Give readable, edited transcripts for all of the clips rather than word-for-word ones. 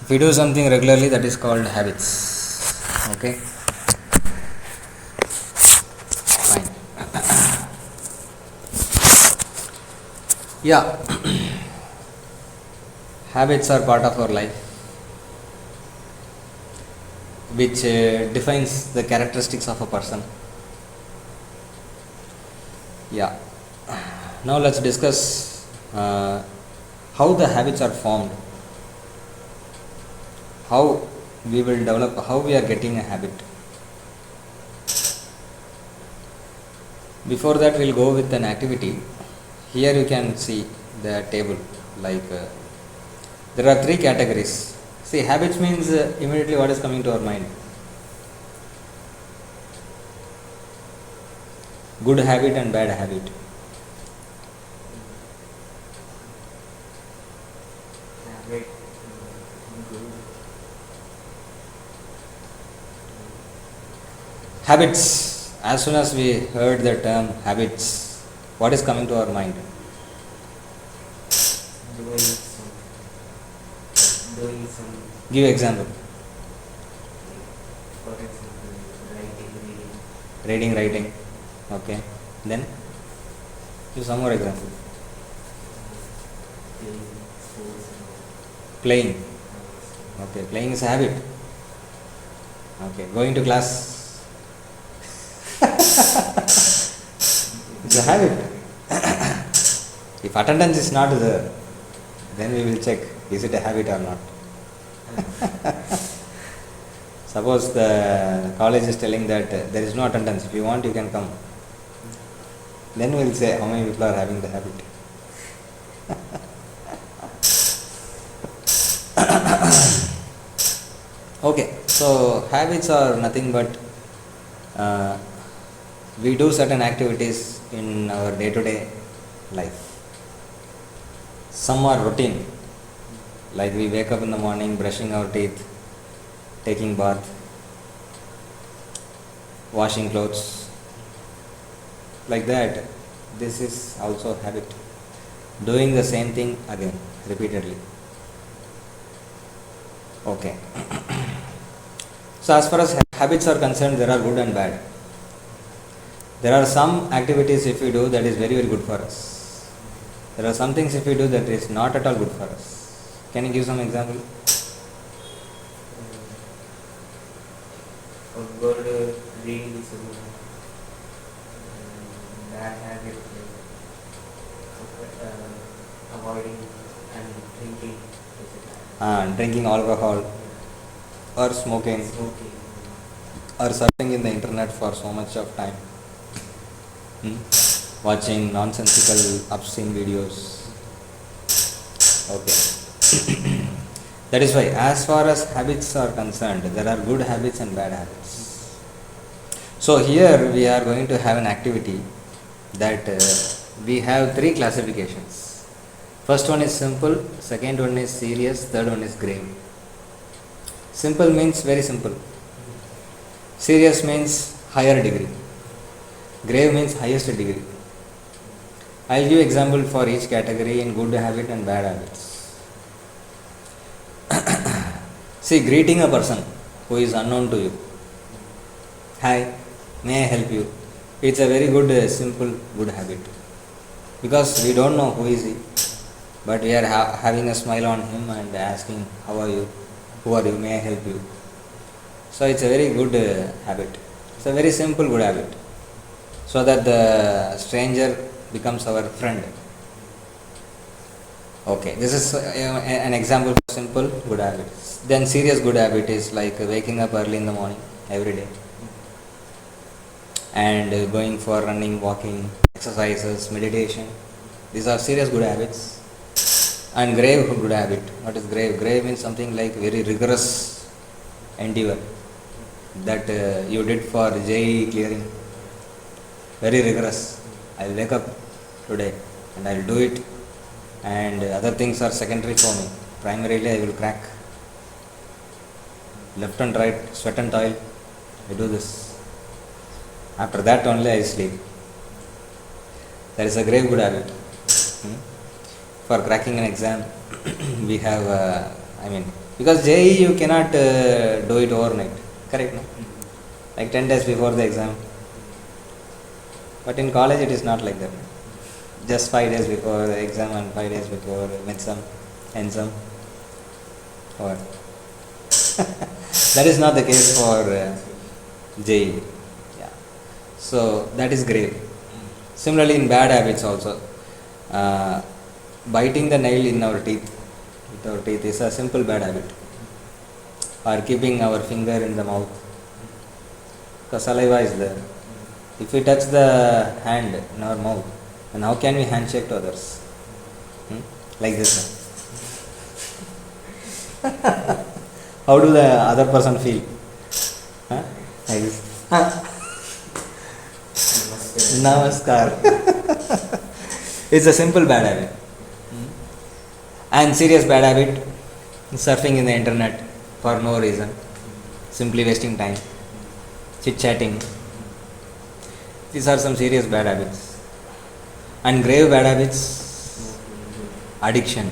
If you do something regularly, that is called habits. Okay, fine. Yeah, habits are part of our life, which defines the characteristics of a person. Yeah. Now let's discuss how the habits are formed, how we will develop, how we are getting a habit. Before that, we'll go with an activity. Here you can see the table. Like there are three categories. See, habits means immediately what is coming to our mind? Good habit and bad habit. Habits. As soon as we heard the term habits, what is coming to our mind? Doing some, Give example. for example, writing, Reading, writing. Okay. Then give some more example. playing sports, Playing. Okay. Playing is a habit. Okay. Going to class. It's a habit. If attendance is not there, then we will check is it a habit or not. Suppose the college is telling that there is no attendance, if you want you can come. Then we will say how many people are having the habit. Okay, so habits are nothing but we do certain activities in our day-to-day life. Some are routine, like we wake up in the morning, brushing our teeth, taking bath, washing clothes, like that. This is also habit, doing the same thing again repeatedly. Okay. So as far as habits are concerned, there are good and bad. There are some activities if we do that is very good for us. There are some things if we do that is not at all good for us. Can you give some example? for good reading some bad habit, avoiding and drinking, Drinking alcohol or smoking smoking, or surfing in the internet for so much of time. Watching nonsensical obscene videos. Okay. That is why as far as habits are concerned, there are good habits and bad habits. So here we are going to have an activity that we have three classifications. First one is simple, second one is serious, third one is grave. Simple means very simple. Serious means higher degree. Grave means highest degree. I will give example for each category in good habit and bad habits. See, greeting a person who is unknown to you. Hi, may I help you? It's a very good, simple, good habit. Because we don't know who is he, but we are having a smile on him and asking, how are you? Who are you? May I help you? So it's a very good habit. It's a very simple, good habit. So that the stranger becomes our friend. Okay, this is an example of simple good habits. Then serious good habit is like waking up early in the morning every day and going for running, walking, exercises, meditation. These are serious good habits. And grave good habit. What is grave? Grave means something like very rigorous endeavor that you did for JEE clearing. Very rigorous. I will wake up today and I will do it, and other things are secondary for me. Primarily I will crack. Left and right, sweat and toil, I do this. After that only I sleep. That is a grave good habit. For cracking an exam, we have, Because JEE you cannot do it overnight, correct? No? Like 10 days before the exam. But in college it is not like that. Just 5 days before the exam and 5 days before midsum, endsum. Or that is not the case for JEE. Yeah. So that is grave. Similarly, in bad habits also, biting the nail in our teeth with our teeth is a simple bad habit. Or keeping our finger in the mouth, because saliva is there. If we touch the hand in our mouth, then how can we handshake to others? Like this. How do the other person feel? Huh? Like this. Namaskar. It's a simple bad habit. And serious bad habit, surfing in the internet for no reason, simply wasting time, chit chatting. These are some serious bad habits. And grave bad habits, addiction,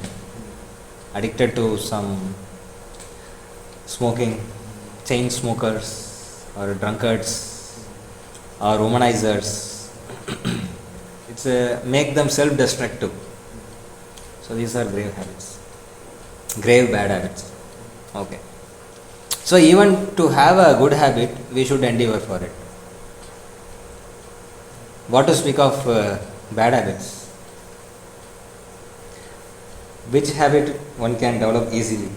addicted to some smoking, chain smokers or drunkards or womanizers. It's make them self-destructive. So these are grave habits, grave bad habits. Okay. So even to have a good habit, we should endeavor for it. What to speak of bad habits? Which habit one can develop easily?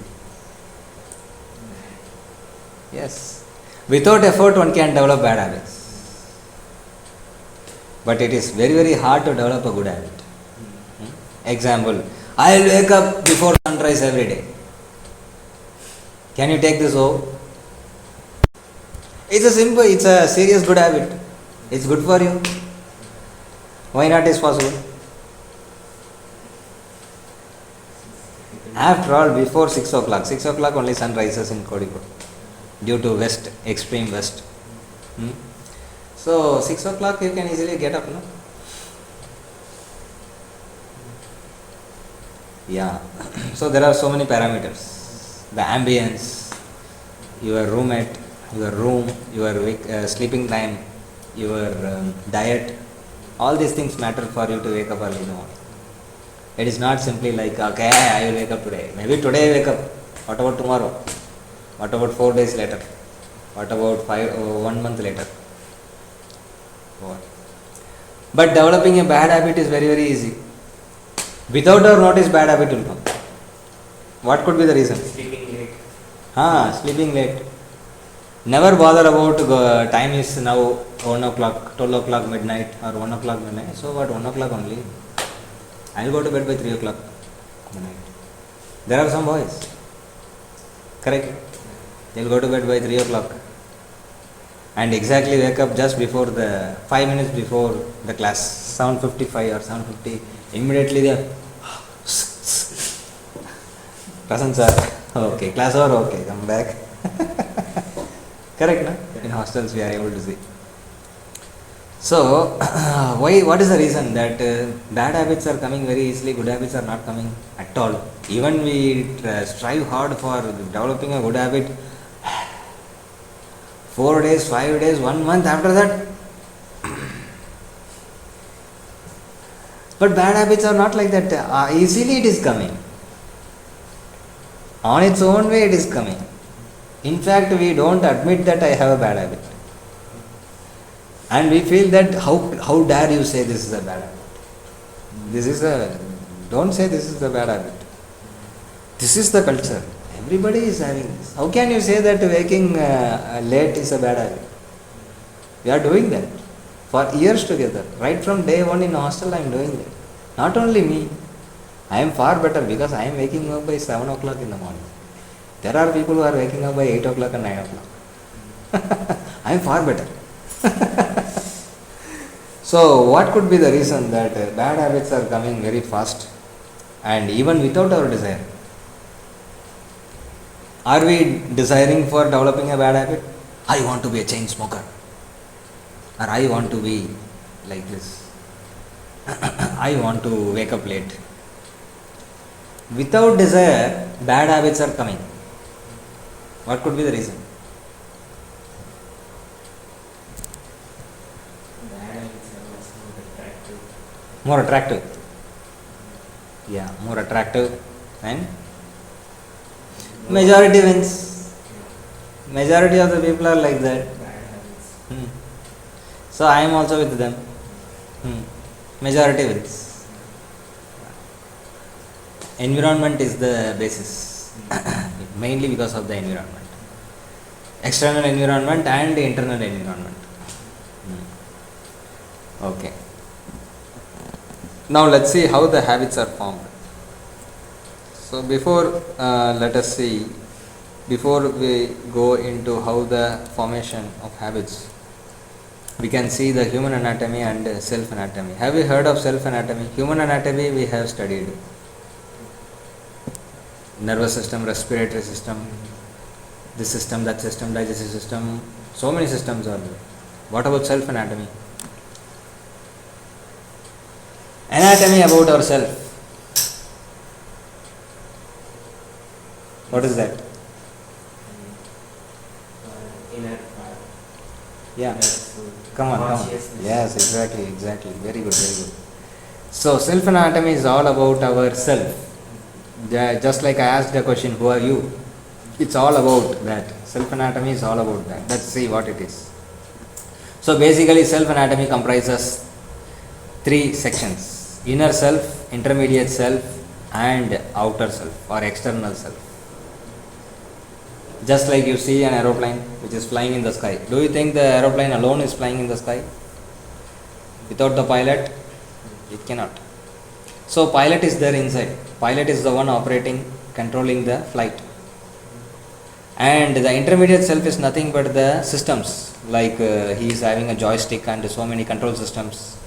Yes. Without effort, one can develop bad habits. But it is very, very hard to develop a good habit. Example, I will wake up before sunrise every day. Can you take this over? It's a serious good habit. It's good for you. Why not is possible? After all, before 6 o'clock, 6 o'clock only sun rises in Kozhikode due to west, extreme west. So 6 o'clock you can easily get up, no? Yeah. So there are so many parameters. The ambience, your roommate, your room, your sleeping time, your diet, all these things matter for you to wake up early in the morning. It is not simply like, okay, I will wake up today. Maybe today I wake up. What about tomorrow? What about 4 days later? What about 1 month later? What? But developing a bad habit is very, very easy. Without our notice, bad habit will come. What could be the reason? Sleeping late. Sleeping late. Never bother about time is now 1 o'clock, 12 o'clock midnight or 1 o'clock midnight. So what, 1 o'clock only? I will go to bed by 3 o'clock midnight. There are some boys. Correct? They will go to bed by 3 o'clock and exactly wake up just before 5 minutes before the class, 7:55 or 7:50. Immediately they are, present sir, okay, class over, okay, come back. Correct, no? In hostels we are able to see. So, what is the reason that bad habits are coming very easily, good habits are not coming at all? Even we strive hard for developing a good habit, 4 days, 5 days, 1 month after that. But bad habits are not like that. Easily it is coming. On its own way it is coming. In fact, we don't admit that I have a bad habit. And we feel that how dare you say this is a bad habit. Don't say this is a bad habit. This is the culture. Everybody is having this. How can you say that waking late is a bad habit? We are doing that for years together. Right from day one in hostel I am doing that. Not only me. I am far better because I am waking up by 7 o'clock in the morning. There are people who are waking up by 8 o'clock and 9 o'clock. I am far better. So what could be the reason that bad habits are coming very fast and even without our desire? Are we desiring for developing a bad habit? I want to be a chain smoker. Or I want to be like this. I want to wake up late. Without desire, bad habits are coming. What could be the reason? The animals are much more attractive. More attractive. Yeah, more attractive and majority wins. Majority of the people are like that. Bad habits. So I am also with them. Majority wins. Environment is the basis, mainly because of the environment. External environment and internal environment. Okay. Now let's see how the habits are formed. So before let us see, before we go into how the formation of habits, we can see the human anatomy and self anatomy. Have you heard of self anatomy? Human anatomy we have studied. Nervous system, respiratory system, this system, that system, digestive system, so many systems are there. What about self anatomy? Anatomy about ourselves. What is that? Inner part. Yeah. Inner soul. Come on. Consciousness. Yes, exactly. Very good. So, self anatomy is all about ourself. Just like I asked the question, who are you? It's all about that. Self anatomy is all about that. Let's see what it is. So, basically, self anatomy comprises three sections: inner self, intermediate self, and outer self or external self. Just like you see an aeroplane which is flying in the sky. Do you think the aeroplane alone is flying in the sky? Without the pilot, it cannot. So pilot is there inside. Pilot is the one operating, controlling the flight. And the intermediate self is nothing but the systems. Like he is having a joystick and so many control systems.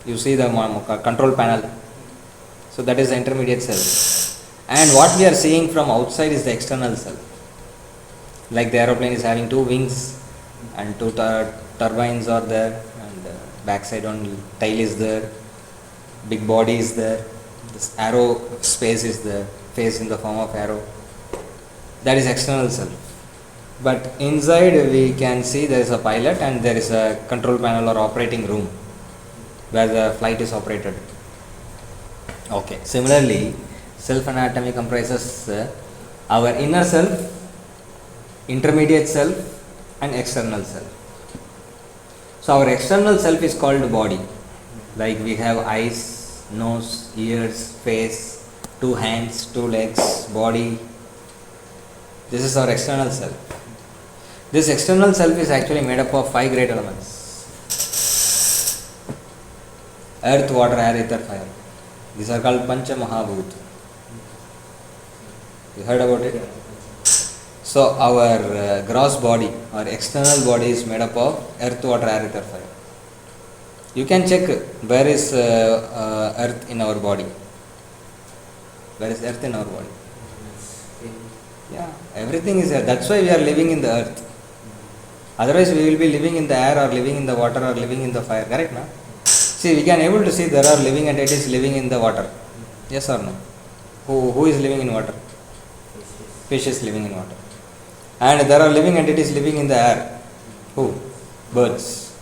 You see the control panel. So that is the intermediate self. And what we are seeing from outside is the external self. Like the aeroplane is having two wings and two turbines are there, and backside only tail is there, big body is there, this arrow space is there, face in the form of arrow. That is external self. But inside we can see there is a pilot and there is a control panel or operating room where the flight is operated. Okay. Similarly, self anatomy comprises our inner self, intermediate self, and external self. So our external self is called body. Like we have eyes, nose, ears, face, two hands, two legs, body. This is our external self. This external self is actually made up of 5 great elements: earth, water, air, ether, fire. These are called Pancha Mahabhut. You heard about it? So our gross body, our external body is made up of earth, water, air, ether, fire. You can check where is earth in our body. Where is earth in our body? Yeah, everything is there. That's why we are living in the earth. Otherwise we will be living in the air or living in the water or living in the fire. Correct, no? See, we can able to see there are living entities living in the water. Yes or no? Who is living in water? Fishes living in water. And there are living entities living in the air. Who? Birds.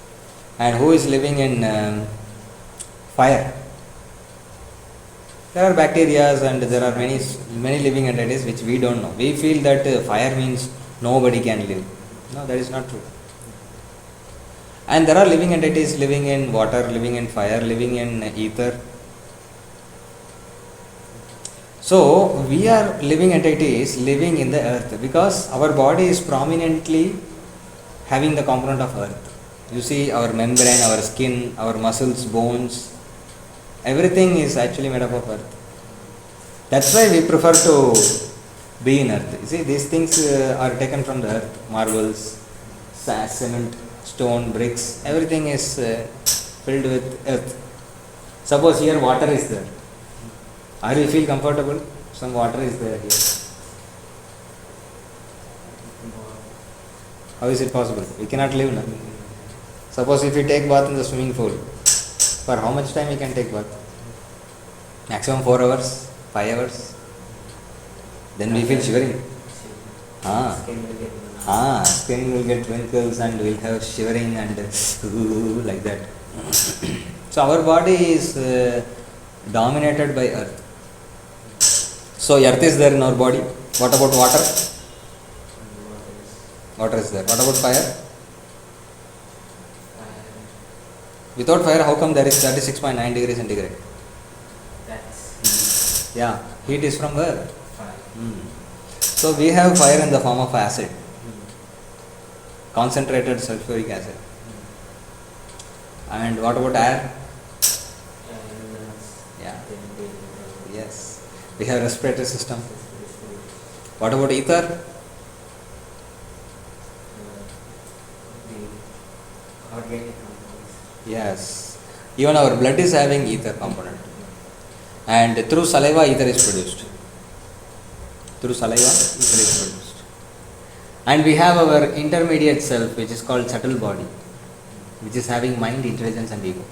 And who is living in fire? There are bacteria and there are many living entities which we don't know. We feel that fire means nobody can live. No, that is not true. And there are living entities living in water, living in fire, living in ether. So we are living entities living in the earth because our body is prominently having the component of earth. You see our membrane, our skin, our muscles, bones, everything is actually made up of earth. That's why we prefer to be in earth. You see, these things are taken from the earth. Marbles, cement, stone, bricks, everything is filled with earth. Suppose here water is there. Are you feel comfortable? Some water is there here. How is it possible? We cannot live now. Suppose if we take bath in the swimming pool, for how much time we can take bath? Maximum 4 hours, 5 hours. Then we feel shivering. Ah. Skin will get Skin will get wrinkles and we'll have shivering and like that. So our body is dominated by earth. So earth is there in our body. What about water? Water is there. What about fire? Without fire, how come there is 36.9 degrees centigrade? That's Yeah, heat is from where? fire. So we have fire in the form of acid, concentrated sulfuric acid. And what about air? Yeah. Yes. We have respiratory system. What about ether? The organic compounds. Yes. Even our blood is having ether component. And through saliva, ether is produced. Through saliva, ether is produced. And we have our intermediate self, which is called subtle body, which is having mind, intelligence, and ego.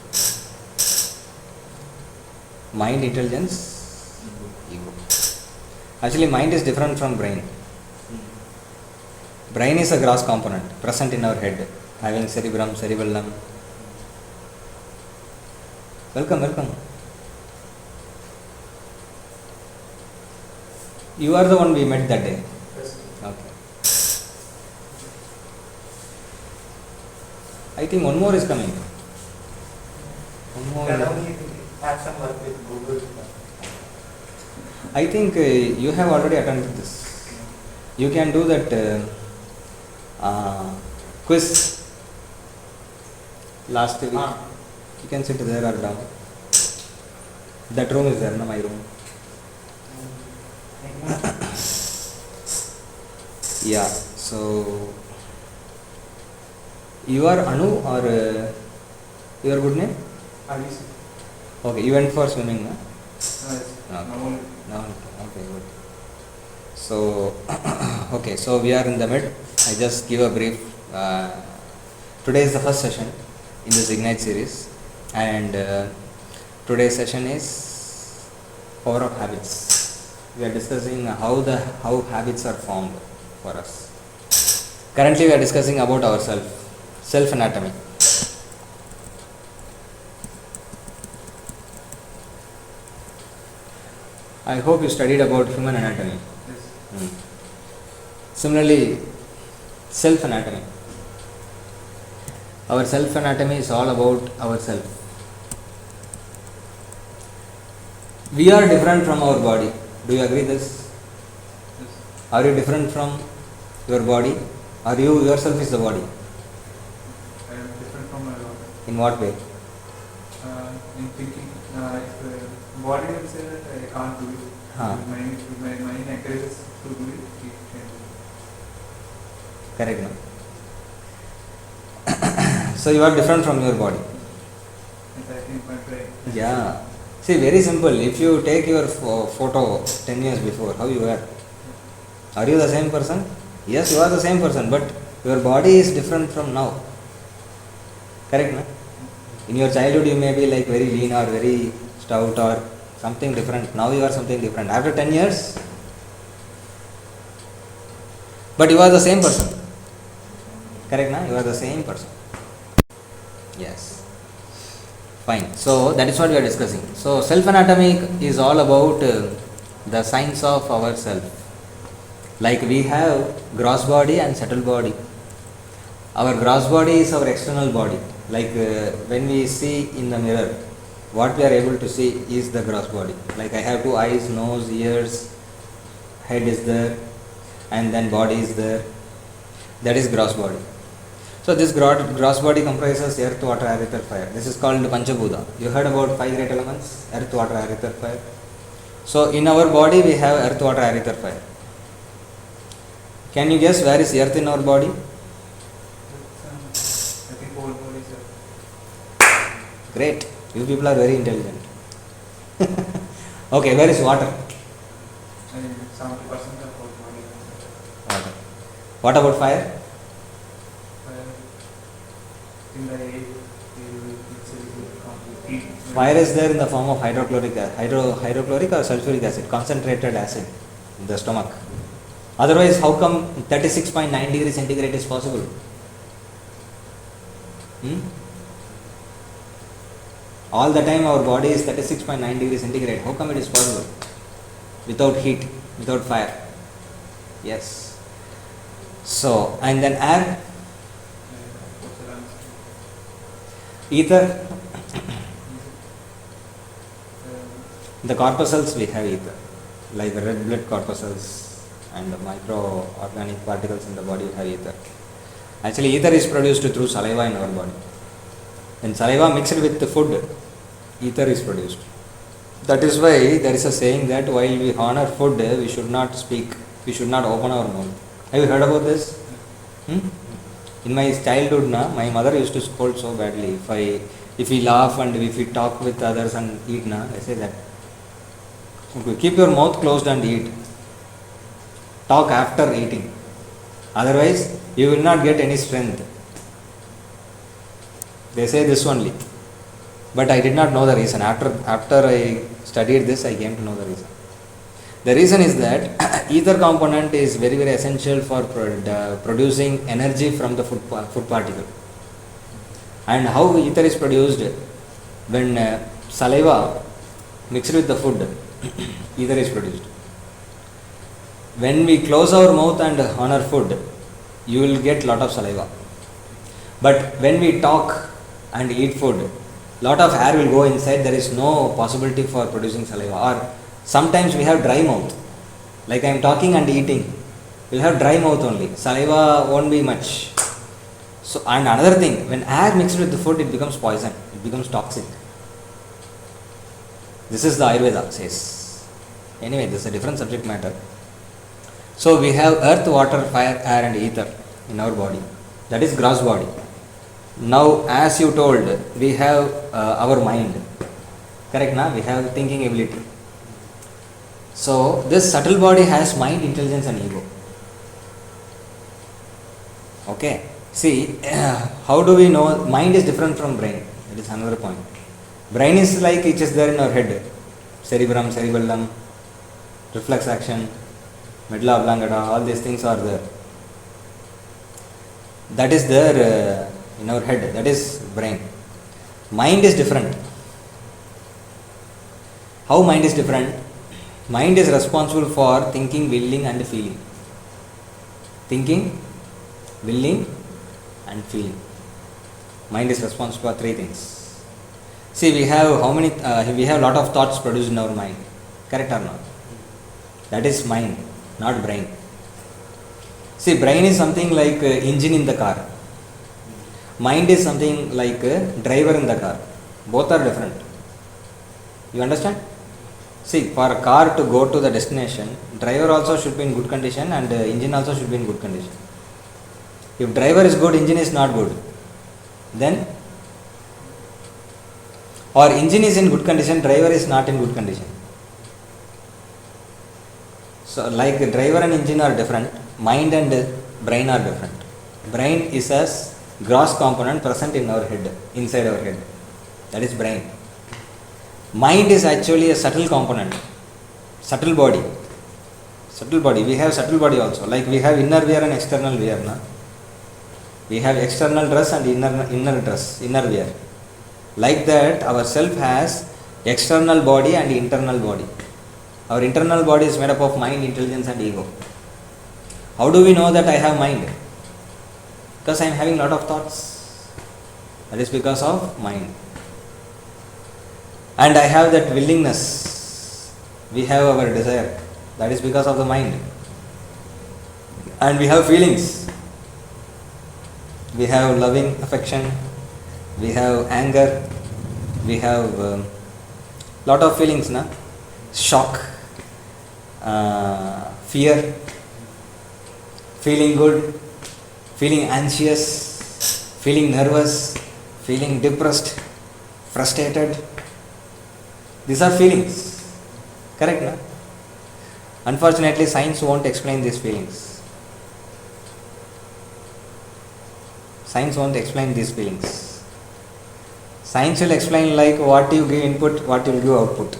Mind, intelligence, ego. Actually, mind is different from brain. Brain is a gross component present in our head, having cerebrum, cerebellum. Welcome. You are the one we met that day. Okay. I think one more is coming. One more. Can only have some work with Google. I think you have already attended this. You can do that quiz last week. You can sit there or down. That room is there, no, my room. Yeah, so you are Anu or your good name? Alice. Okay, you went for swimming, no? No. No, okay, good. So, okay, so we are in the mid. I just give a brief. Today is the first session in this Ignite series, and today's session is power of habits. We are discussing how habits are formed for us. Currently, we are discussing about ourselves, self anatomy. I hope you studied about human anatomy. Yes. Similarly, self anatomy. Our self anatomy is all about ourselves. We are different from our body. Do you agree this? Yes. Are you different from your body? Or you yourself is the body? I am different from my body. In what way? In thinking, if the body will say that I can't do it, Huh. my mind encourages to do it, it can do Correct, no? So you are different from your body. it. And I think my brain. Yeah. See, very simple. If you take your photo 10 years before, how you were? Are you the same person? Yes, you are the same person, but your body is different from now. Correct, no? In your childhood, you may be like very lean or very stout or something different. Now you are something different. After 10 years, but you are the same person. Correct, no? You are the same person. Yes. Fine. So that is what we are discussing. So self anatomy is all about the science of ourself. Like we have gross body and subtle body. Our gross body is our external body. Like when we see in the mirror, what we are able to see is the gross body. Like I have two eyes, nose, ears, head is there, and then body is there. That is gross body. So this gross body comprises earth, water, air, ether, fire. This is called Panchabhuta. You heard about 5 great elements? Earth, water, air, ether, fire. So in our body we have earth, water, air, ether, fire. Can you guess where is earth in our body? I think whole body is Great. You people are very intelligent. Okay, where is water? 70% of whole body. Water. What about fire? In the air, it's complete. Fire is there in the form of hydrochloric or sulfuric acid, concentrated acid in the stomach. Otherwise, how come 36.9 degrees centigrade is possible? All the time our body is 36.9 degrees centigrade. How come it is possible? Without heat, without fire. Yes. So, and then air, ether. The corpuscles we have ether, like the red blood corpuscles and the microorganic particles in the body have ether. Actually, ether is produced through saliva in our body. When saliva mixed with the food, ether is produced. That is why there is a saying that while we honor food, we should not speak, we should not open our mouth. Have you heard about this? In my childhood, my mother used to scold so badly. If we laugh and if we talk with others and eat, they say that keep your mouth closed and eat. Talk after eating. Otherwise, you will not get any strength. They say this only. But I did not know the reason. After I studied this, I came to know the reason. The reason is that ether component is very, very essential for producing energy from the food particle. And how ether is produced? When saliva mixed with the food, ether is produced. When we close our mouth and honor food, you will get lot of saliva. But when we talk and eat food, lot of air will go inside. There is no possibility for producing saliva. Or sometimes we have dry mouth. Like I am talking and eating, we will have dry mouth only. Saliva won't be much. So, and another thing, when air mixed with the food, it becomes poison. It becomes toxic. This is the Ayurveda says. Anyway, this is a different subject matter. So we have earth, water, fire, air and ether in our body. That is gross body. Now, as you told, we have our mind. Correct, na? We have thinking ability. So this subtle body has mind, intelligence and ego. Okay. See, how do we know mind is different from brain? That is another point. Brain is like it is there in our head. Cerebrum, cerebellum, reflex action, medulla oblongata, all these things are there. That is there in our head. That is brain. Mind is different. How mind is different? Mind is responsible for thinking, willing and feeling. Thinking, willing and feeling. Mind is responsible for three things. See, we have we have lot of thoughts produced in our mind. Correct or not? That is mind, not brain. See, brain is something like engine in the car. Mind is something like driver in the car. Both are different. You understand? See, for a car to go to the destination, driver also should be in good condition and engine also should be in good condition. If driver is good, engine is not good, then, or engine is in good condition, driver is not in good condition. So, like driver and engine are different, mind and brain are different. Brain is a gross component present in our head, inside our head. That is brain. Mind is actually a subtle component, subtle body. Subtle body. We have subtle body also. Like we have inner wear and external wear. Na? We have external dress and inner dress, inner wear. Like that, our self has external body and internal body. Our internal body is made up of mind, intelligence and ego. How do we know that I have mind? Because I am having lot of thoughts. That is because of mind. And I have that willingness. We have our desire. That is because of the mind. And we have feelings. We have loving affection. We have anger. We have lot of feelings, na? Shock, fear, feeling good, feeling anxious, feeling nervous, feeling depressed, frustrated. These are feelings. Correct, na? Unfortunately, science won't explain these feelings. Science won't explain these feelings. Science will explain like what you give input, what you will give output.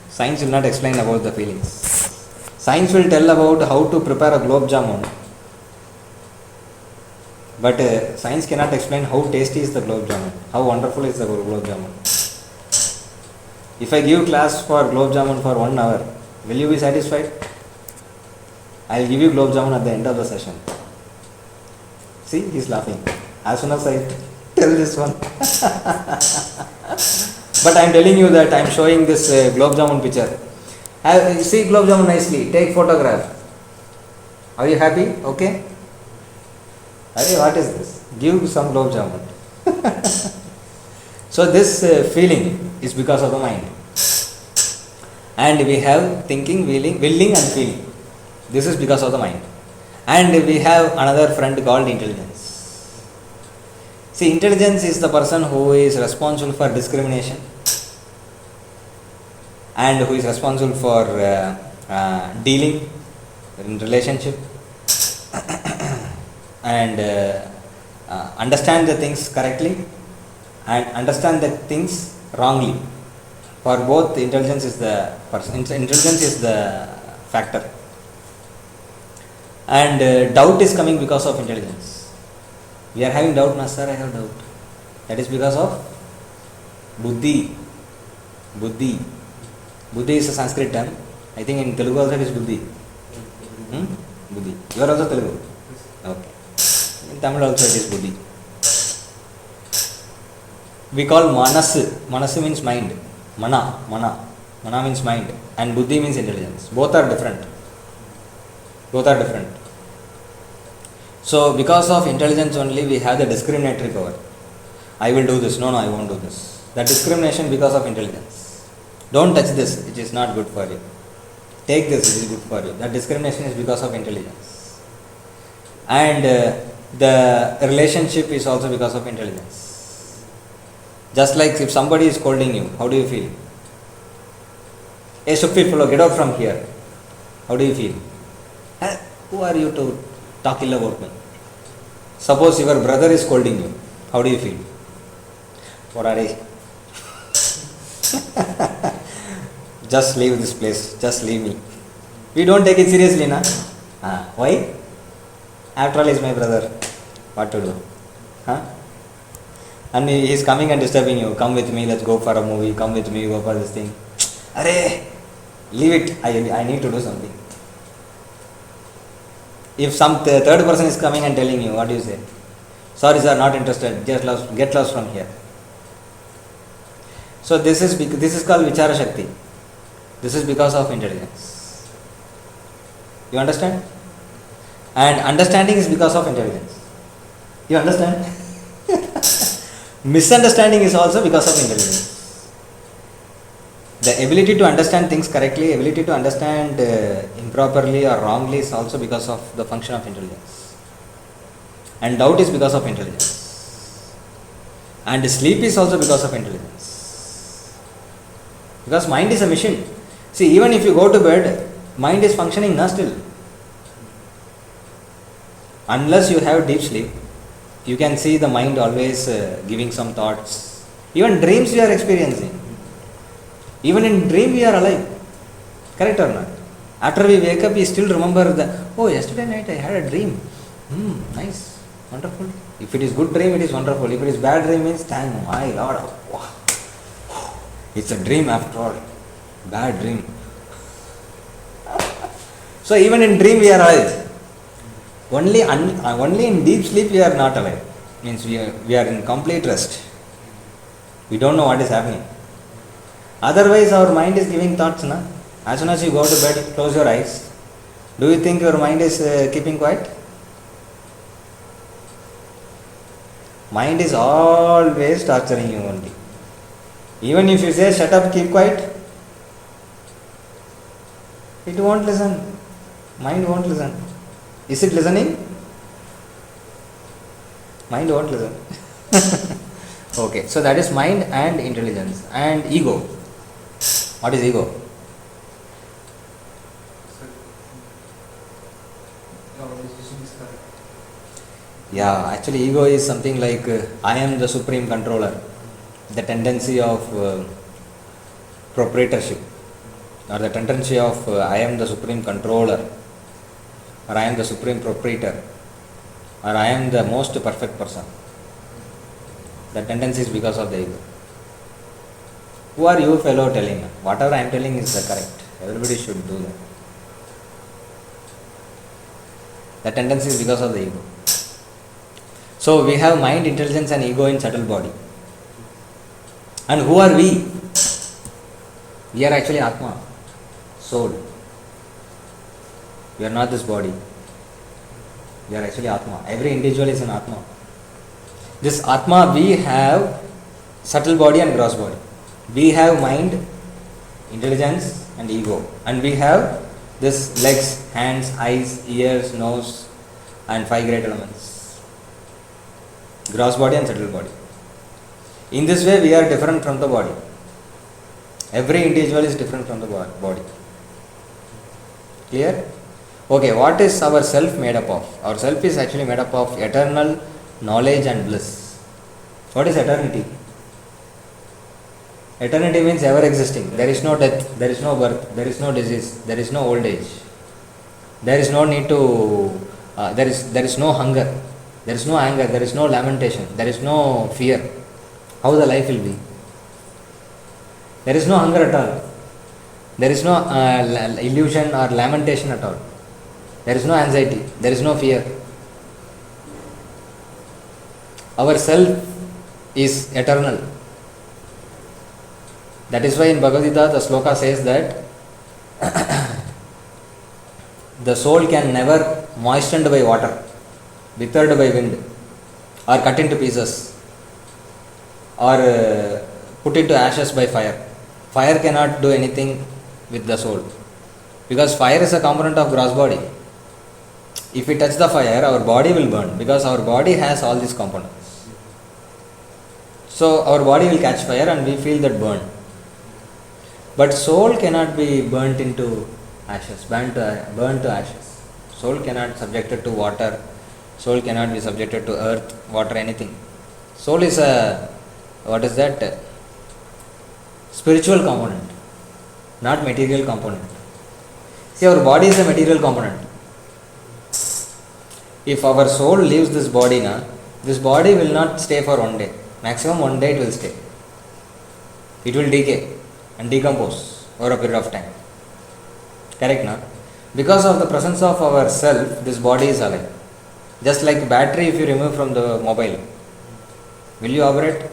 Science will not explain about the feelings. Science will tell about how to prepare a gulab jamun, but science cannot explain how tasty is the gulab jamun, how wonderful is the gulab jamun. If I give class for gulab jamun for 1 hour, will you be satisfied? I will give you gulab jamun at the end of the session. See, he is laughing. As soon as I tell this one. But I am telling you that I am showing this gulab jamun picture. See gulab jamun nicely. Take photograph. Are you happy? Okay. Arey, what is this? Give some gulab jamun. So this feeling is because of the mind. And we have thinking, willing and feeling. This is because of the mind. And we have another friend called intelligence. See, intelligence is the person who is responsible for discrimination and who is responsible for dealing in relationship and understand the things correctly and understand the things wrongly. For both, intelligence is the person. Intelligence is the factor. And doubt is coming because of intelligence. We are having doubt, Master, I have doubt. That is because of buddhi. Buddhi. Buddhi is a Sanskrit term. I think in Telugu also it is buddhi. Buddhi. You are also Telugu? Okay. In Tamil also it is buddhi. We call manas. Manas means mind. Mana means mind. And buddhi means intelligence. Both are different. So because of intelligence only we have the discriminatory power. I will do this. No, I won't do this. That discrimination because of intelligence. Don't touch this. It is not good for you. Take this. It is good for you. That discrimination is because of intelligence. And the relationship is also because of intelligence. Just like if somebody is scolding you, how do you feel? Hey, stupid fellow, get out from here. How do you feel? Who are you to talk ill about me? Suppose your brother is scolding you. How do you feel? What are they? Just leave this place. Just leave me. We don't take it seriously, na? Why? After all, he is my brother. What to do? And he is coming and disturbing you. Come with me, let's go for a movie. Come with me, go for this thing. Arey, leave it. I need to do something. If some third person is coming and telling you, what do you say? Sorry sir, not interested. Get lost from here. So this is called Vichara Shakti. This is because of intelligence. You understand? And understanding is because of intelligence. You understand? Misunderstanding is also because of intelligence. The ability to understand things correctly, ability to understand improperly or wrongly is also because of the function of intelligence. And doubt is because of intelligence. And sleep is also because of intelligence. Because mind is a machine. See, even if you go to bed, mind is functioning now still. Unless you have deep sleep, you can see the mind always giving some thoughts. Even dreams we are experiencing. Even in dream we are alive. Correct or not? After we wake up, we still remember yesterday night I had a dream. Nice, wonderful. If it is good dream, it is wonderful. If it is bad dream, means thank my Lord. Wow. It's a dream after all. Bad dream. So even in dream we are alive. Only in deep sleep we are not alive. Means we are in complete rest. We don't know what is happening. Otherwise our mind is giving thoughts, na? As soon as you go to bed, close your eyes. Do you think your mind is keeping quiet? Mind is always torturing you only. Even if you say shut up, keep quiet, it won't listen. Mind won't listen. Is it listening? Mind won't listen. Okay, so that is mind and intelligence and ego. What is ego? Yeah, actually ego is something like I am the supreme controller. The tendency of proprietorship. or the tendency of I am the supreme controller, or I am the supreme proprietor, or I am the most perfect person. The tendency is because of the ego. Who are you, fellow, telling? Whatever I am telling is the correct. Everybody should do that. The tendency is because of the ego. So we have mind, intelligence and ego in subtle body. And who are we? We are actually Atma, soul. We are not this body. We are actually Atma. Every individual is an Atma. This Atma, we have subtle body and gross body. We have mind, intelligence and ego. And we have this legs, hands, eyes, ears, nose and 5 great elements. Gross body and subtle body. In this way we are different from the body. Every individual is different from the body. Clear? Okay, what is our self made up of? Our self is actually made up of eternal knowledge and bliss. What is eternity? Eternity means ever existing. There is no death, there is no birth, there is no disease, there is no old age. There is no need to, there is no hunger, there is no anger, there is no lamentation, there is no fear. How the life will be? There is no hunger at all. There is no illusion or lamentation at all. There is no anxiety, there is no fear. Our self is eternal. That is why in Bhagavad Gita the sloka says that the soul can never moistened by water, withered by wind, or cut into pieces, or put into ashes by fire. Fire cannot do anything with the soul, because fire is a component of gross body. If we touch the fire, our body will burn, because our body has all these components. So our body will catch fire and we feel that burn. But soul cannot be burnt into ashes, burnt to ashes. Soul cannot be subjected to water, soul cannot be subjected to earth, water, anything. Soul is a, what is that? Spiritual component, not material component. See, our body is a material component. If our soul leaves this body, this body will not stay for one day. Maximum one day it will stay. It will decay and decompose over a period of time. Correct, na? Because of the presence of our self, this body is alive. Just like battery, if you remove from the mobile, will you operate?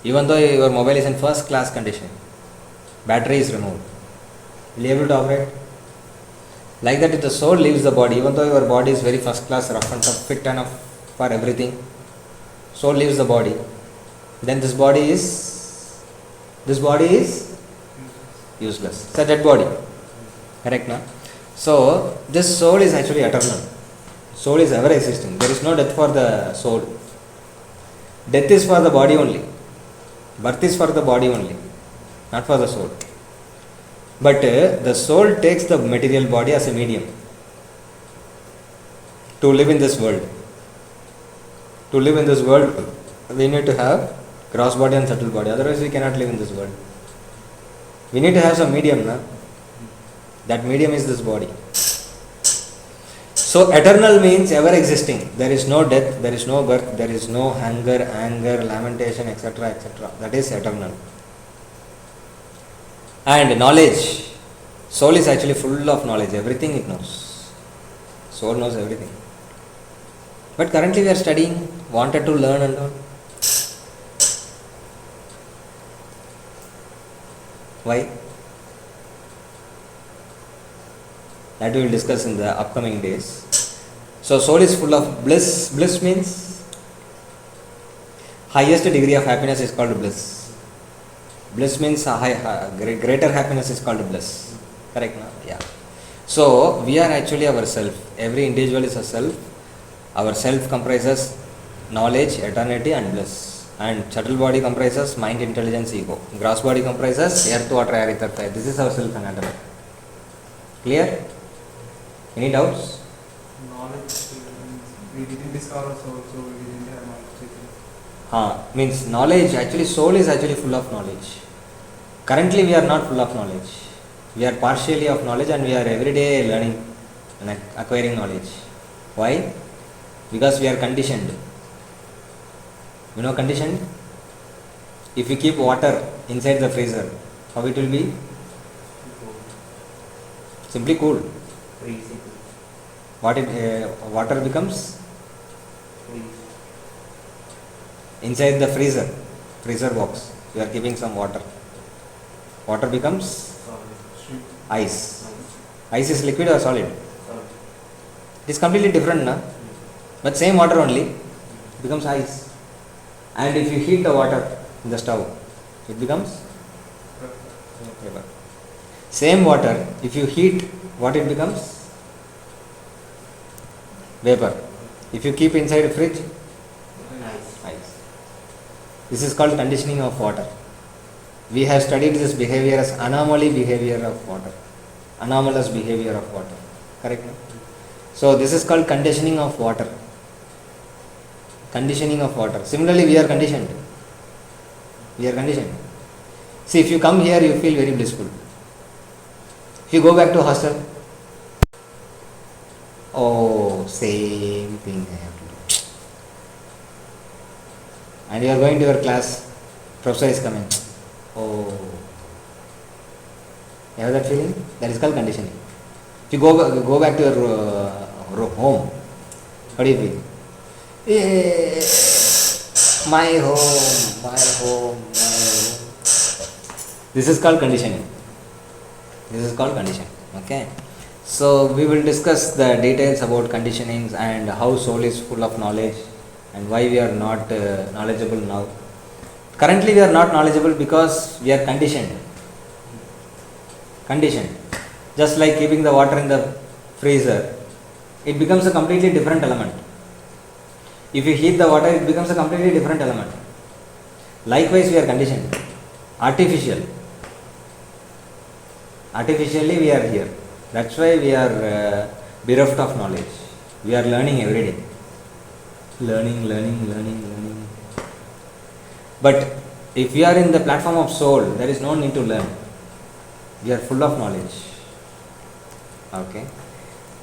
Even though your mobile is in first class condition, battery is removed, will you be able to operate? Like that, if the soul leaves the body, even though your body is very first class, rough and tough, fit enough for everything, soul leaves the body, then this body is useless. It's a dead body. Correct, na? So this soul is actually eternal. Soul is ever existing. There is no death for the soul. Death is for the body only. Birth is for the body only, not for the soul. But the soul takes the material body as a medium to live in this world. To live in this world, we need to have gross body and subtle body. Otherwise, we cannot live in this world. We need to have some medium, na? That medium is this body. So, eternal means ever existing. There is no death, there is no birth, there is no hunger, anger, lamentation, etc., etc. That is eternal. And knowledge. Soul is actually full of knowledge. Everything it knows. Soul knows everything. But currently we are studying, wanted to learn and all. Why? That we will discuss in the upcoming days. So soul is full of bliss. Bliss means highest degree of happiness is called bliss. Bliss means greater happiness is called bliss. Correct, no? Yeah. So we are actually ourself. Every individual is a self. Our self comprises knowledge, eternity and bliss. And subtle body comprises mind, intelligence, ego. Gross body comprises earth, water, air, ether, fire. This is our self anatomy. Clear? Any doubts? Knowledge, we didn't discover soul, so we didn't have knowledge. Means knowledge, actually soul is actually full of knowledge. Currently we are not full of knowledge. We are partially of knowledge and we are every day learning and acquiring knowledge. Why? Because we are conditioned. You know conditioned? If you keep water inside the freezer, how it will be? Simply cool. Freezing. What water becomes? Freeze. Inside the freezer box, you are keeping some water. Water becomes Solid. ice. Nice. Ice is liquid or solid? Solid. It is completely different, na? But same water only, it becomes ice. And if you heat the water in the stove, it becomes vapor. Same water, if you heat, what it becomes? Vapor. If you keep inside a fridge, Nice. ice. This is called conditioning of water. We have studied this behavior as anomaly behavior of water. Anomalous behavior of water. Correct? No? So this is called conditioning of water. Conditioning of water. Similarly, we are conditioned. We are conditioned. See, if you come here, you feel very blissful. If you go back to hostel, oh, same thing I have to do. And you are going to your class, professor is coming. Oh, you have that feeling? That is called conditioning. If you go back to your home, how do you feel? Eh, my home, my home, my home. This is called conditioning. This is called conditioning. Okay. So we will discuss the details about conditionings and how soul is full of knowledge and why we are not knowledgeable now. Currently we are not knowledgeable because we are conditioned. Conditioned. Just like keeping the water in the freezer, it becomes a completely different element. If you heat the water, it becomes a completely different element. Likewise, we are conditioned. Artificial. Artificially we are here. That's why we are bereft of knowledge. We are learning every day. Learning. But if we are in the platform of soul, there is no need to learn. We are full of knowledge. Okay.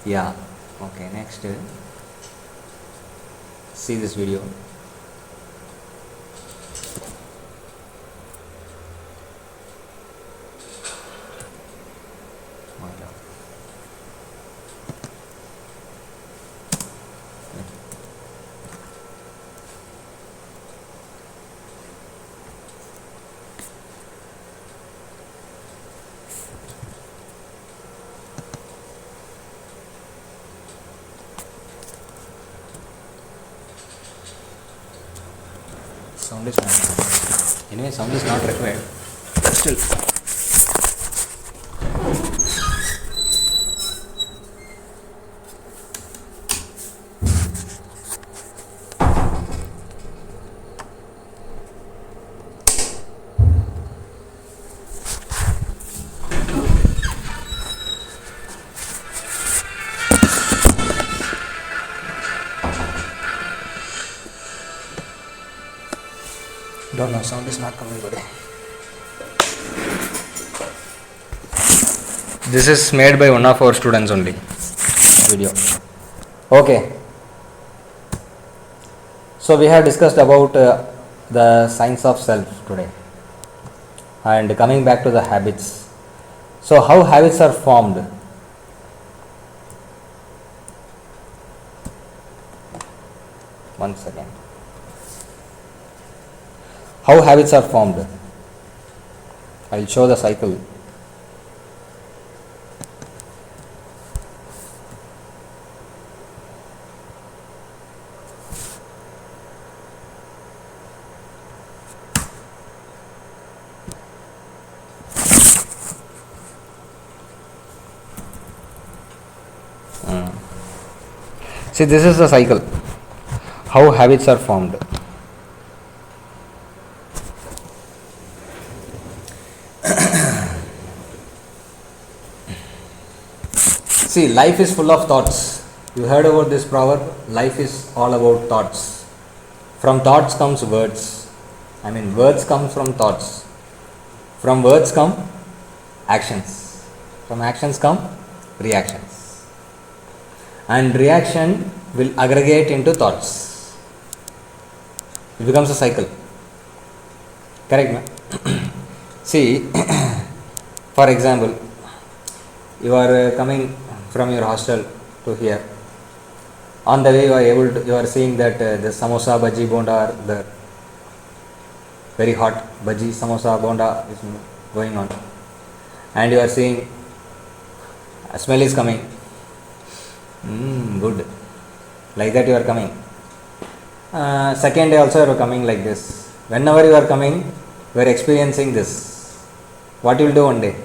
Yeah. Okay. Next. See this video. Sound is not. Anyway, sound is not required. Still. Don't know, sound is not coming today. This is made by one of our students only. Video. Okay. So we have discussed about the science of self today. And coming back to the habits. So how habits are formed? One second. How habits are formed? I will show the cycle. See, this is the cycle. How habits are formed. See, life is full of thoughts. You heard about this proverb? Life is all about thoughts. From thoughts comes words. I mean, words come from thoughts. From words come actions. From actions come reactions. And reaction will aggregate into thoughts. It becomes a cycle. Correct, ma'am? See, for example, you are coming from your hostel to here. On the way, you are seeing that the samosa, bhaji, bonda are there. Very hot bhaji, samosa, bonda is going on, and you are seeing a smell is coming. Good. Like that you are coming. Second day also you are coming like this. Whenever you are coming, you are experiencing this. What you will do one day?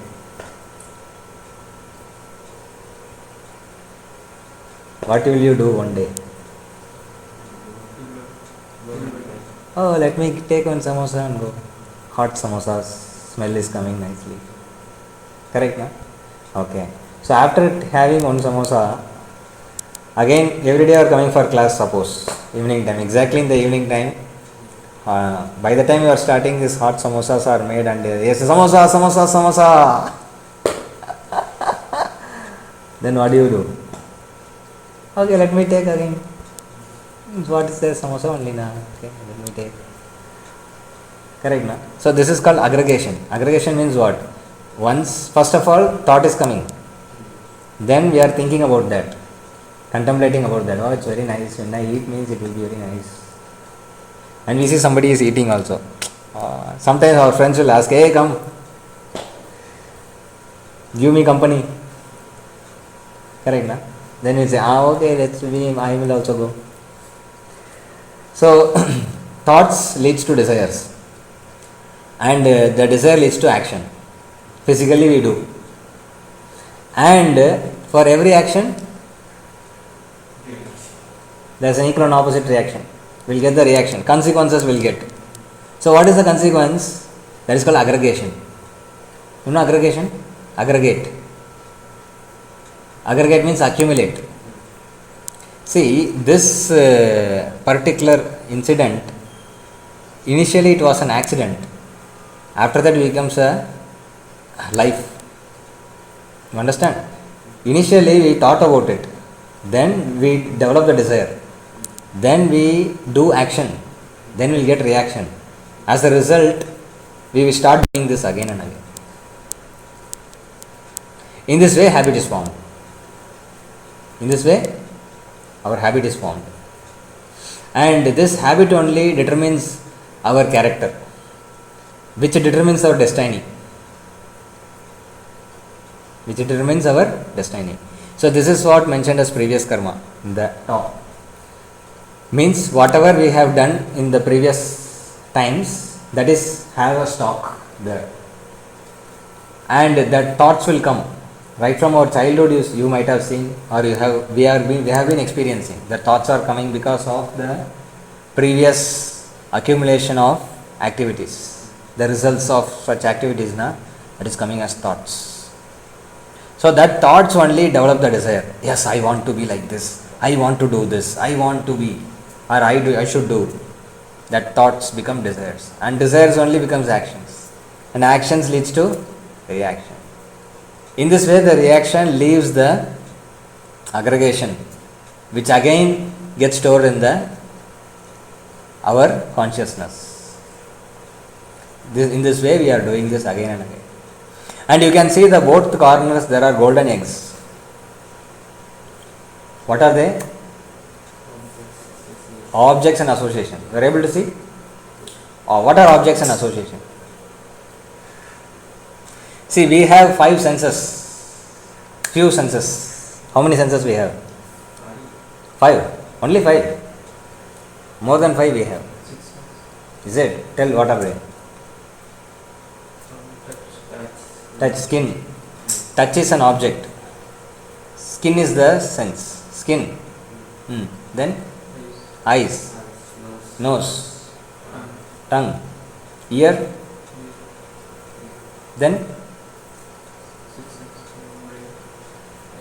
What will you do one day? Oh, let me take one samosa and go. Hot samosas, smell is coming nicely. Correct, na? Okay. So after having one samosa, again every day you are coming for class, suppose evening time, exactly in the evening time. By the time you are starting, these hot samosas are made and yes, samosa, samosa, samosa. Then what do you do? Okay, let me take again. What is there? Samosa only na. Okay, let me take. Correct na? So this is called aggregation. Aggregation means what? Once, first of all, thought is coming. Then we are thinking about that. Contemplating about that. Oh, it's very nice. When I eat means it will be very nice. And we see somebody is eating also. Sometimes our friends will ask, hey, come. Give me company. Correct na? Then we say, okay, I will also go. So, thoughts leads to desires. And the desire leads to action. Physically we do. And for every action, there is an equal and opposite reaction. We will get the reaction. Consequences will get. So, what is the consequence? That is called aggregation. You know aggregation? Aggregate. Aggregate means accumulate. See, this particular incident, initially it was an accident. After that it becomes a life. You understand? Initially we thought about it. Then we develop the desire. Then we do action. Then we will get reaction. As a result, we will start doing this again and again. In this way, habit is formed. In this way, our habit is formed. And this habit only determines our character, which determines our destiny. Which determines our destiny. So this is what mentioned as previous karma in the top. Means whatever we have done in the previous times, that is have a stock there. And that thoughts will come. Right from our childhood, you might have seen, or we have been experiencing. The thoughts are coming because of the previous accumulation of activities. The results of such activities, that is coming as thoughts. So that thoughts only develop the desire. Yes, I want to be like this. I want to do this. I want to be, or I should do. That thoughts become desires, and desires only becomes actions, and actions leads to reaction. In this way, the reaction leaves the aggregation, which again gets stored in our consciousness. In this way, we are doing this again and again. And you can see the both corners there are golden eggs. What are they? Objects and association. You are able to see? What are objects and association? See, we have 5 senses. Few senses. How many senses we have? 5. Only 5. More than 5 we have. Is it? Tell what are they? Touch, skin. Touch is an object. Skin is the sense. Skin. Then eyes, nose, tongue, ear. Then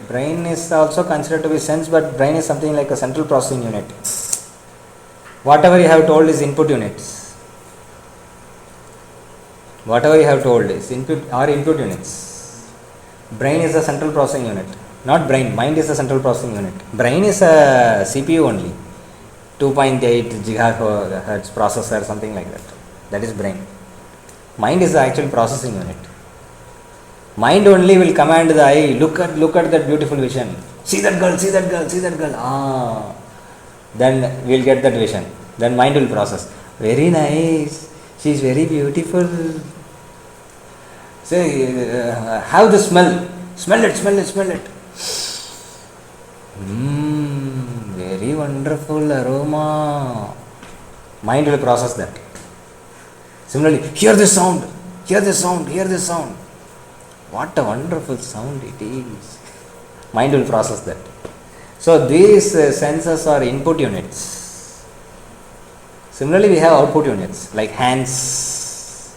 brain is also considered to be sense, but brain is something like a central processing unit. Whatever you have told is input units. Whatever you have told is input units. Brain is the central processing unit. Not brain, mind is the central processing unit. Brain is a CPU only. 2.8 gigahertz processor, something like that. That is brain. Mind is the actual processing unit. Mind only will command the eye, look at that beautiful vision. See that girl, see that girl, see that girl. Then we'll get that vision. Then mind will process. Very nice. She is very beautiful. Say, have the smell. Smell it, smell it, smell it. Very wonderful aroma. Mind will process that. Similarly, hear this sound, hear this sound, hear this sound. What a wonderful sound it is. Mind will process that. So these senses are input units. Similarly, we have output units like hands.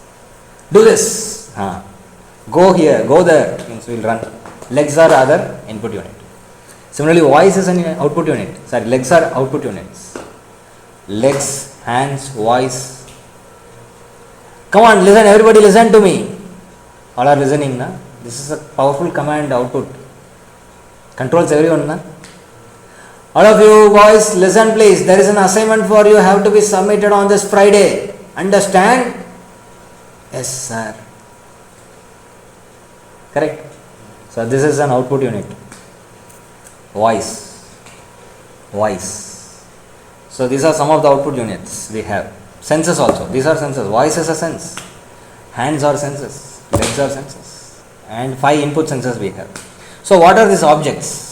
Do this. Go here, go there. Means we will run. Legs are other input unit. Similarly, voice is an output unit. Sorry, legs are output units. Legs, hands, voice. Come on, listen, everybody listen to me. All are listening, na? This is a powerful command output. Controls everyone, na? All of you boys, listen please. There is an assignment for you, have to be submitted on this Friday. Understand? Yes, sir. Correct? So this is an output unit. Voice. So these are some of the output units we have. Senses also. These are senses. Voice is a sense. Hands are senses. Legs are senses. And 5 input senses we have. So what are these objects?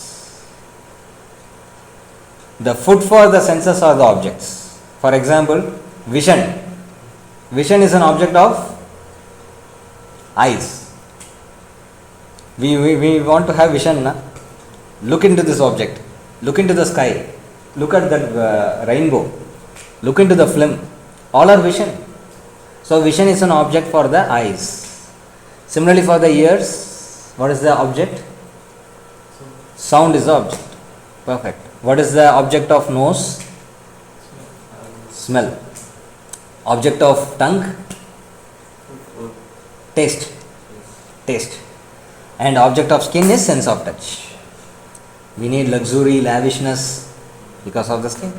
The food for the senses are the objects. For example, vision. Vision is an object of eyes. We want to have vision, na? Look into this object. Look into the sky. Look at that rainbow. Look into the film. All are vision. So vision is an object for the eyes. Similarly for the ears, what is the object? Sound is the object. Perfect. What is the object of nose? Smell. Object of tongue? Taste. And object of skin is sense of touch. We need luxury, lavishness because of the skin.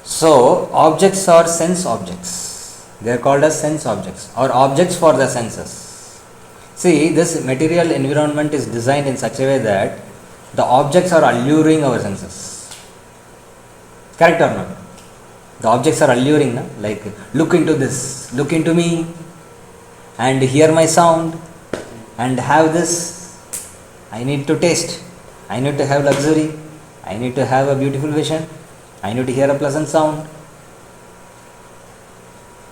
So objects are sense objects. They are called as sense objects or objects for the senses. See, this material environment is designed in such a way that the objects are alluring our senses. Correct or not? The objects are alluring, na? Like look into this, look into me, and hear my sound, and have this. I need to taste. I need to have luxury. I need to have a beautiful vision. I need to hear a pleasant sound.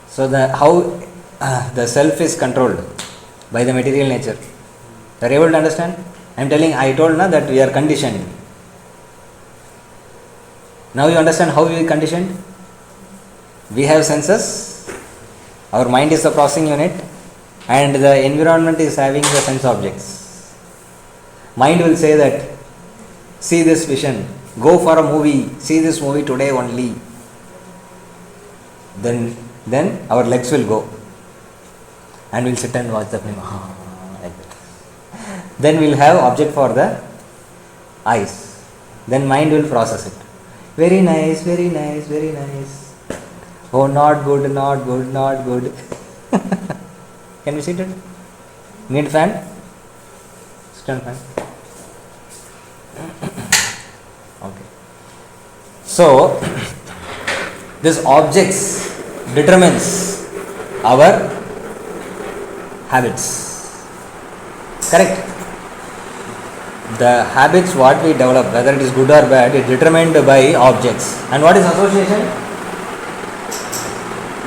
So how the self is controlled by the material nature. You are able to understand? I told na that we are conditioned. Now you understand how we are conditioned? We have senses. Our mind is the processing unit and the environment is having the sense objects. Mind will say that, see this vision, go for a movie, see this movie today only. Then our legs will go and we'll sit and watch the film. Like that. Then we'll have object for the eyes. Then mind will process it. Very nice, very nice, very nice. Oh, not good, not good, not good. Can we sit it? Need fan? Stand fan. Okay. So, this objects determines our habits. Correct? The habits what we develop, whether it is good or bad, is determined by objects. And what is association?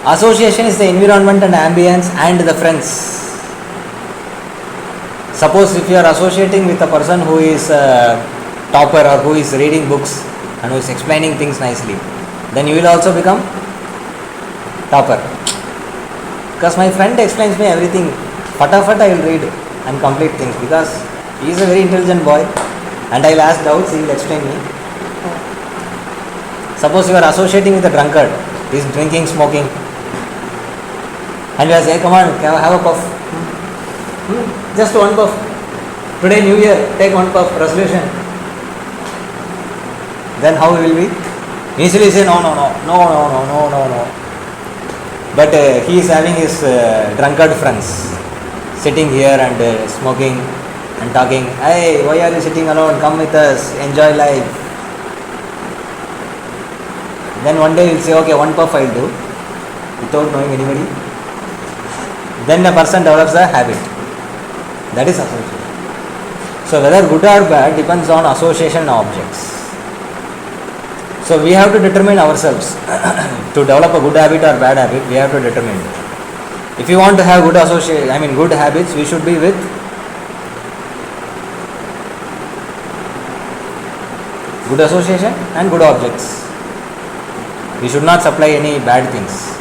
Association is the environment and ambience and the friends. Suppose if you are associating with a person who is a topper or who is reading books and who is explaining things nicely, then you will also become topper. Because my friend explains me everything, fatafat I will read and complete things because he is a very intelligent boy and I will ask doubts, he will explain me. Suppose you are associating with a drunkard, he is drinking, smoking, and you are saying, come on, have a puff. Just one puff. Today New Year, take one puff resolution. Then how will we? Initially say no. But he is having his drunkard friends sitting here and smoking and talking. Hey, why are you sitting alone? Come with us, enjoy life. Then one day he'll say, okay, one puff I'll do without knowing anybody. Then the person develops a habit. That is association. So whether good or bad depends on association objects. So we have to determine ourselves to develop a good habit or bad habit. We have to determine. If you want to have good good habits, we should be with good association and good objects. We should not supply any bad things.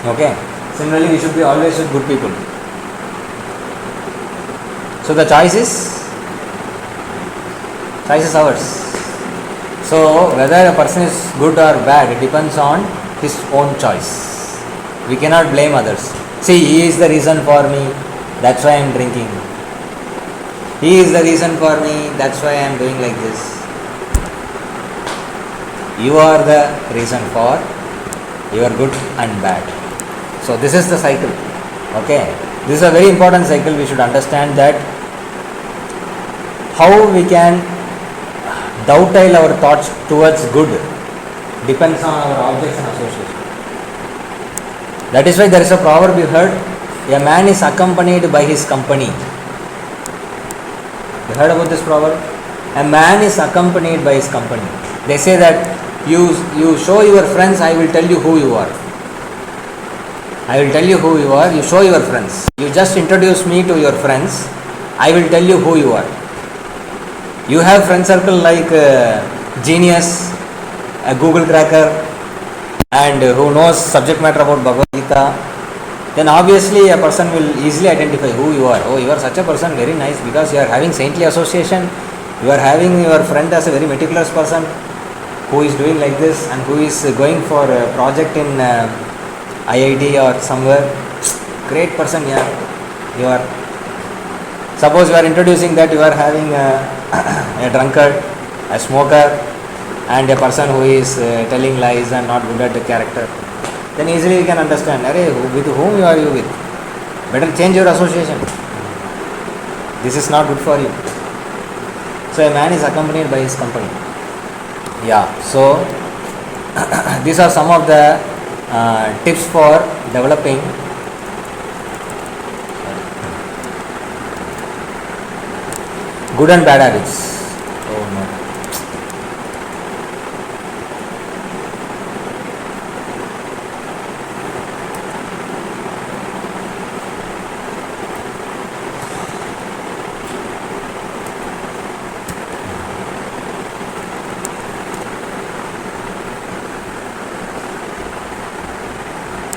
Okay. Similarly, we should be always with good people. So the choice is ours. So whether a person is good or bad, it depends on his own choice. We cannot blame others. See, he is the reason for me, that's why I am drinking. He is the reason for me, that's why I am doing like this. You are the reason for your good and bad. So this is the cycle. Okay. This is a very important cycle. We should understand that how we can dovetail our thoughts towards good depends on our objects and association. That is why there is a proverb you heard, a man is accompanied by his company. You heard about this proverb? A man is accompanied by his company. They say that you show your friends, I will tell you who you are. I will tell you who you are, you show your friends. You just introduce me to your friends, I will tell you who you are. You have friend circle like genius, a Google cracker, and who knows subject matter about Bhagavad Gita, then obviously a person will easily identify who you are. Oh, you are such a person, very nice, because you are having saintly association, you are having your friend as a very meticulous person who is doing like this and who is going for a project in IIT or somewhere. Great person, yeah. You are. Suppose you are introducing that you are having a drunkard, a smoker, and a person who is telling lies and not good at the character. Then easily you can understand, with whom you are you with? Better change your association. This is not good for you. So a man is accompanied by his company. Yeah, so these are some of the tips for developing good and bad habits. Oh no.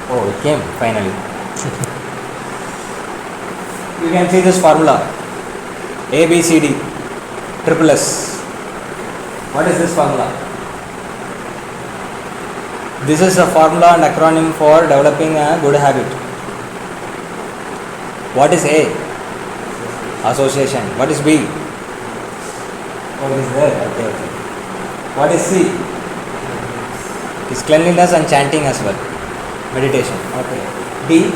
Oh, it came finally. You can see this formula. A, B, C, D, triple S. What is this formula? This is a formula and acronym for developing a good habit. What is A? Association. What is B? What is there? Okay. What is C? Is cleanliness and chanting as well. Meditation. Okay. D?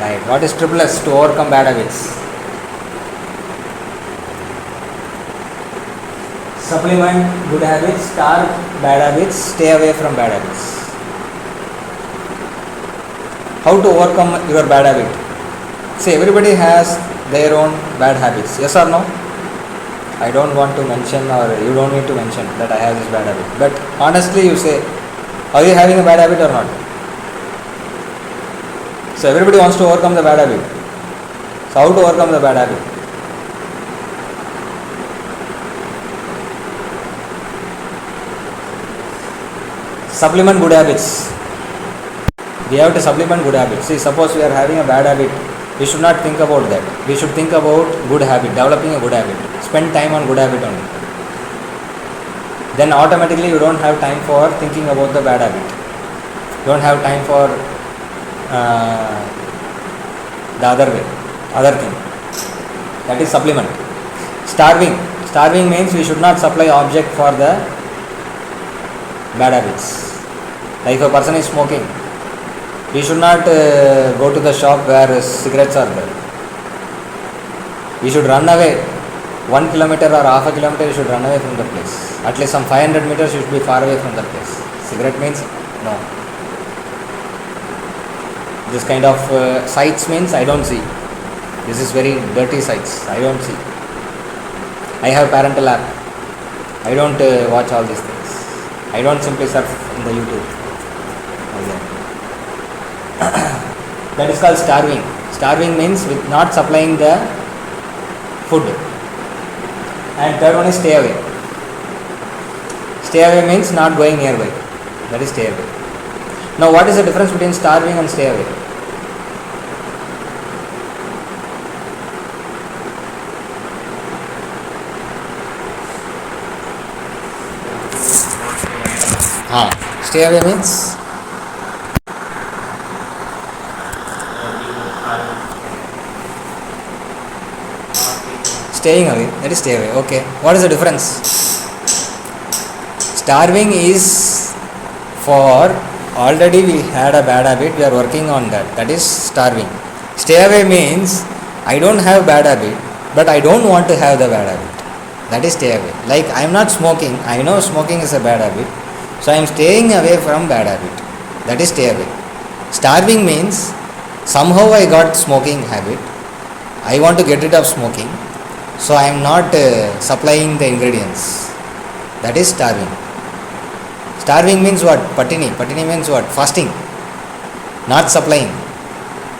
Right. What is triple S? To overcome bad habits. Supplement good habits, starve bad habits, stay away from bad habits. How to overcome your bad habit? See, everybody has their own bad habits. Yes or no? I don't want to mention, or you don't need to mention that I have this bad habit. But honestly, you say, are you having a bad habit or not? So everybody wants to overcome the bad habit. So how to overcome the bad habit? Supplement good habits. We have to supplement good habits. See, suppose we are having a bad habit, we should not think about that. We should think about good habit, developing a good habit. Spend time on good habit only. Then automatically you don't have time for thinking about the bad habit. You don't have time for the other way, other thing. That is supplement. Starving. Starving means we should not supply object for the bad habits. Like if a person is smoking, we should not go to the shop where cigarettes are there. We should run away 1 kilometer or half a kilometer. You should run away from the place. At least some 500 meters you should be far away from the place. Cigarette means no. This kind of sites means I don't see. This is very dirty sites. I don't see. I have parental app. I don't watch all these things. I don't simply surf in the YouTube. That is called starving. Starving means with not supplying the food. And third one is stay away. Stay away means not going nearby. That is stay away. Now what is the difference between starving and stay away? Stay away means staying away. That is stay away. Okay. What is the difference? Starving is for already we had a bad habit, we are working on that. That is starving. Stay away means I don't have bad habit, but I don't want to have the bad habit. That is stay away. Like I am not smoking. I know smoking is a bad habit. So I am staying away from bad habit. That is stay away. Starving means somehow I got smoking habit. I want to get rid of smoking. So I am not supplying the ingredients. That is starving. Starving means what? Patini. Patini means what? Fasting. Not supplying.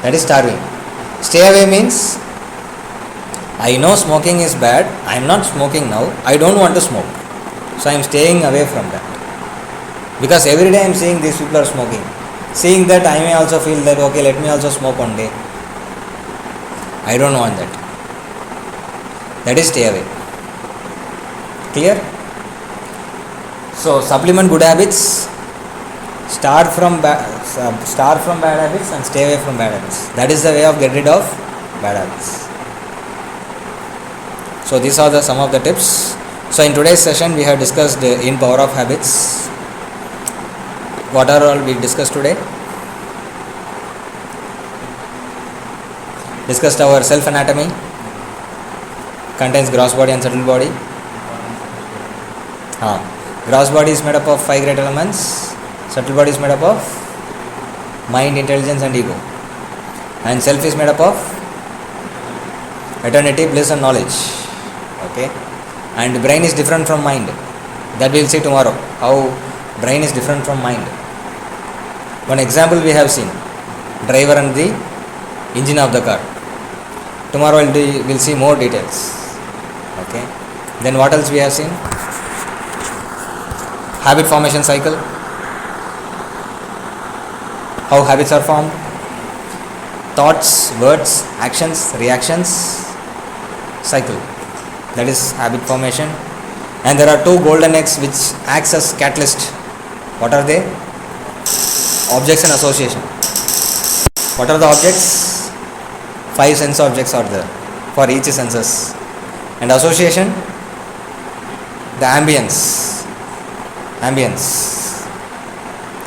That is starving. Stay away means I know smoking is bad. I am not smoking now. I don't want to smoke. So I am staying away from that. Because every day I am seeing these people are smoking. Seeing that I may also feel that okay, let me also smoke one day. I don't want that. That is stay away. Clear? So supplement good habits, starve from bad habits and stay away from bad habits. That is the way of get rid of bad habits. So these are some of the tips. So in today's session we have discussed in power of habits. What are all we discussed today? Discussed our self anatomy, contains gross body and subtle body. Gross body is made up of 5 great elements, subtle body is made up of mind, intelligence and ego, and self is made up of eternity, bliss and knowledge. Okay, and brain is different from mind. That we will see tomorrow, how brain is different from mind. One example we have seen, driver and the engine of the car. Tomorrow we'll see more details. Okay. Then what else we have seen? Habit formation cycle. How habits are formed. Thoughts, words, actions, reactions cycle. That is habit formation. And there are 2 golden eggs which acts as catalyst. What are they? Objects and association. What are the objects? 5 sense objects are there for each senses. And association, the ambience.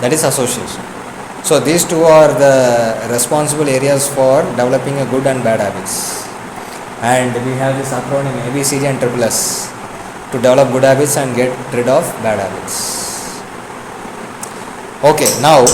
That is association. So these 2 are the responsible areas for developing a good and bad habits. And we have this acronym ABCD and SSS to develop good habits and get rid of bad habits. Okay, now